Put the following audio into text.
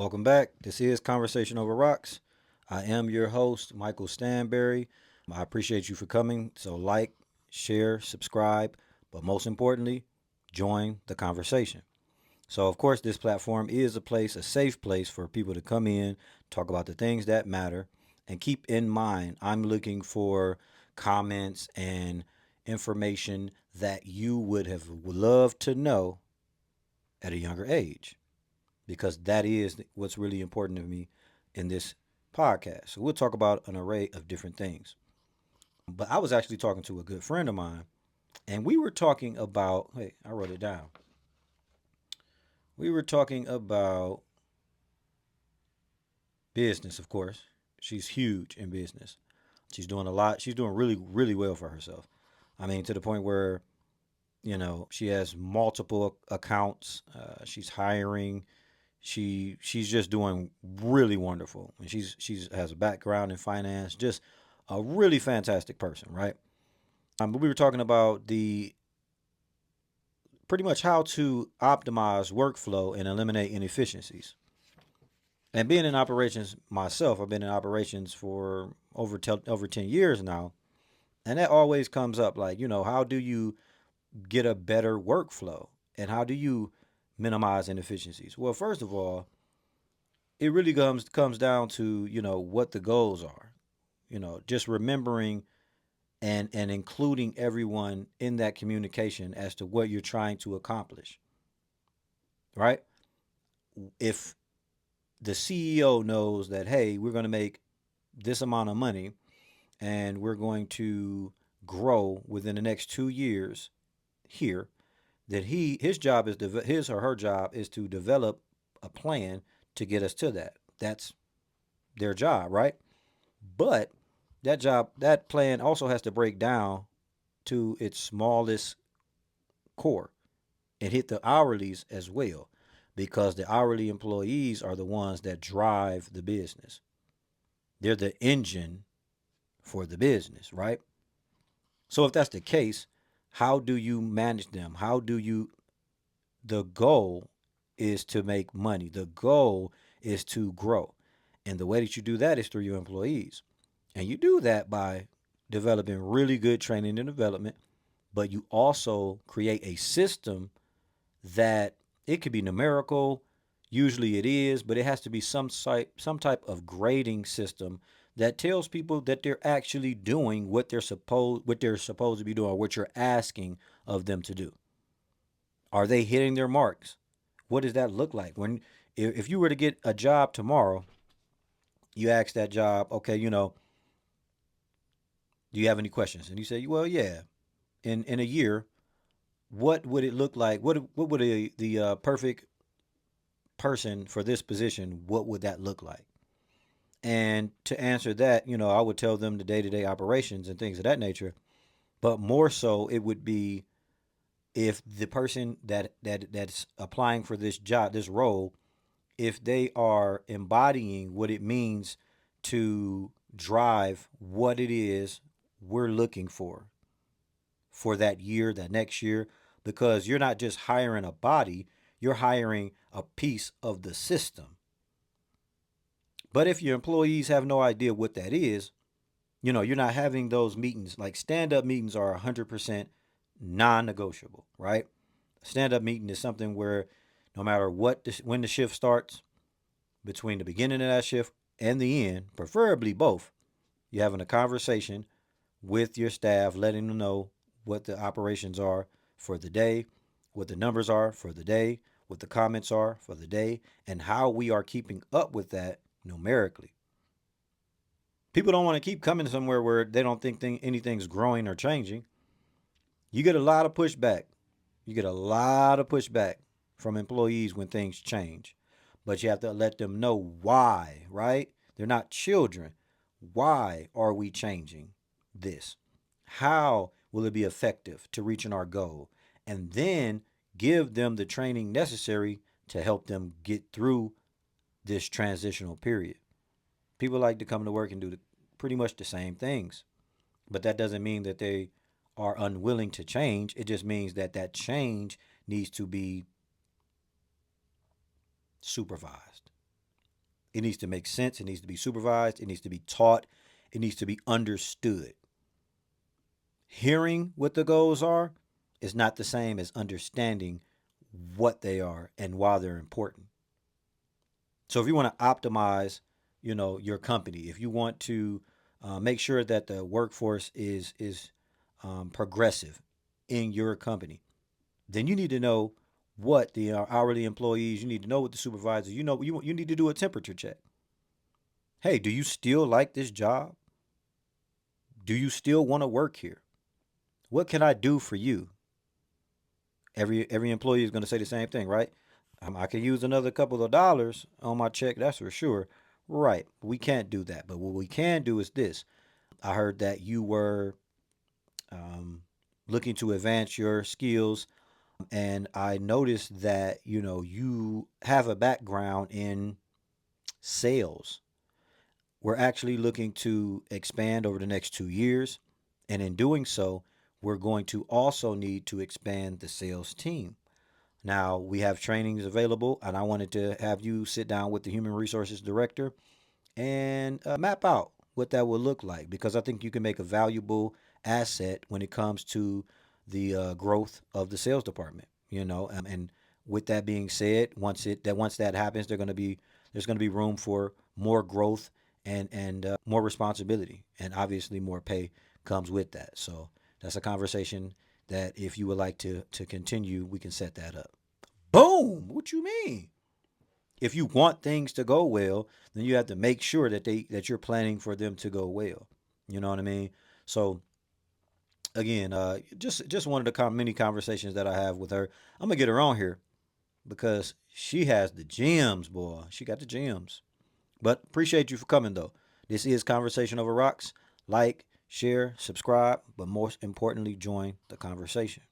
Welcome back. This is Conversation Over Rocks. I am your host, Michael Stanberry. I appreciate you for coming. So, like, share, subscribe, but most importantly, join the conversation. So, of course, this platform is a safe place for people to come in, talk about the things that matter, and keep in mind, I'm looking for comments and information that you would have loved to know at a younger age because that is what's really important to me in this podcast. So we'll talk about an array of different things. But I was actually talking to a good friend of mine, and we were talking about, hey, I wrote it down. We were talking about business, of course. She's huge in business. She's doing a lot. She's doing really, really well for herself. I mean, to the point where, she has multiple accounts. She's hiring. She's just doing really wonderful, and she's has a background in finance. Just a really fantastic person, right? But we were talking about the pretty much how to optimize workflow and eliminate inefficiencies. And being in operations myself, I've been in operations for over 10 years now, and that always comes up. Like, how do you get a better workflow, and how do you minimize inefficiencies? Well, first of all, it really comes down to what the goals are. Just remembering and including everyone in that communication as to what you're trying to accomplish, right? If the CEO knows that, hey, we're going to make this amount of money and we're going to grow within the next 2 years here, that his or her job is to develop a plan to get us to that. That's their job, right? But that plan also has to break down to its smallest core and hit the hourlies as well, because the hourly employees are the ones that drive the business. They're the engine for the business, right? So if that's the case, how do you manage them? The goal is to make money. The goal is to grow. And the way that you do that is through your employees. And you do that by developing really good training and development, but you also create a system that it could be numerical. Usually it is, but it has to be some type of grading system that tells people that they're actually doing what they're supposed to be doing, or what you're asking of them to do. Are they hitting their marks? What does that look like? If you were to get a job tomorrow, you ask that job, okay, do you have any questions? And you say, well, yeah. In a year, what would it look like? What would the perfect person for this position? What would that look like? And to answer that, I would tell them the day to day operations and things of that nature. But more so, it would be if the person that's applying for this job, this role, if they are embodying what it means to drive what it is we're looking for that year, that next year, because you're not just hiring a body, you're hiring a piece of the system. But if your employees have no idea what that is, you're not having those meetings. Like, stand up meetings are 100% non negotiable, right? Stand up meeting is something where no matter when the shift starts, between the beginning of that shift and the end, preferably both, you're having a conversation with your staff, letting them know what the operations are for the day, what the numbers are for the day, what the comments are for the day, and how we are keeping up with that numerically. People don't want to keep coming somewhere where they don't think anything's growing or changing. You get a lot of pushback. You get a lot of pushback from employees when things change. But you have to let them know why, right? They're not children. Why are we changing this? How will it be effective to reaching our goal? And then give them the training necessary to help them get through this transitional period. People like to come to work and do pretty much the same things, but that doesn't mean that they are unwilling to change. It just means that that change needs to be supervised. It needs to make sense. It needs to be supervised. It needs to be taught. It needs to be understood. Hearing what the goals are is not the same as understanding what they are and why they're important. So if you want to optimize, your company, if you want to make sure that the workforce is progressive in your company, then you need to know what the hourly employees. You need to know what the supervisors. You need to do a temperature check. Hey, do you still like this job? Do you still want to work here? What can I do for you? Every employee is going to say the same thing, right? I can use another couple of dollars on my check, that's for sure. Right. We can't do that. But what we can do is this. I heard that you were um, looking to advance your skills, and I noticed that you have a background in sales. We're actually looking to expand over the next 2 years, and in doing so, we're going to also need to expand the sales team. Now, we have trainings available, and I wanted to have you sit down with the human resources director and map out what that would look like, because I think you can make a valuable asset when it comes to the growth of the sales department. And with that being said, once that happens, there's going to be room for more growth and more responsibility, and obviously more pay comes with that. So that's a conversation that if you would like to continue, we can set that up. Boom. What you mean? If you want things to go well, then you have to make sure that you're planning for them to go well. You know what I mean? So again, just one of the many conversations that I have with her. I'm gonna get her on here because she has the gems, boy. She got the gems. But appreciate you for coming though. This is Conversation Over Rocks. Like, share, subscribe, but most importantly, join the conversation.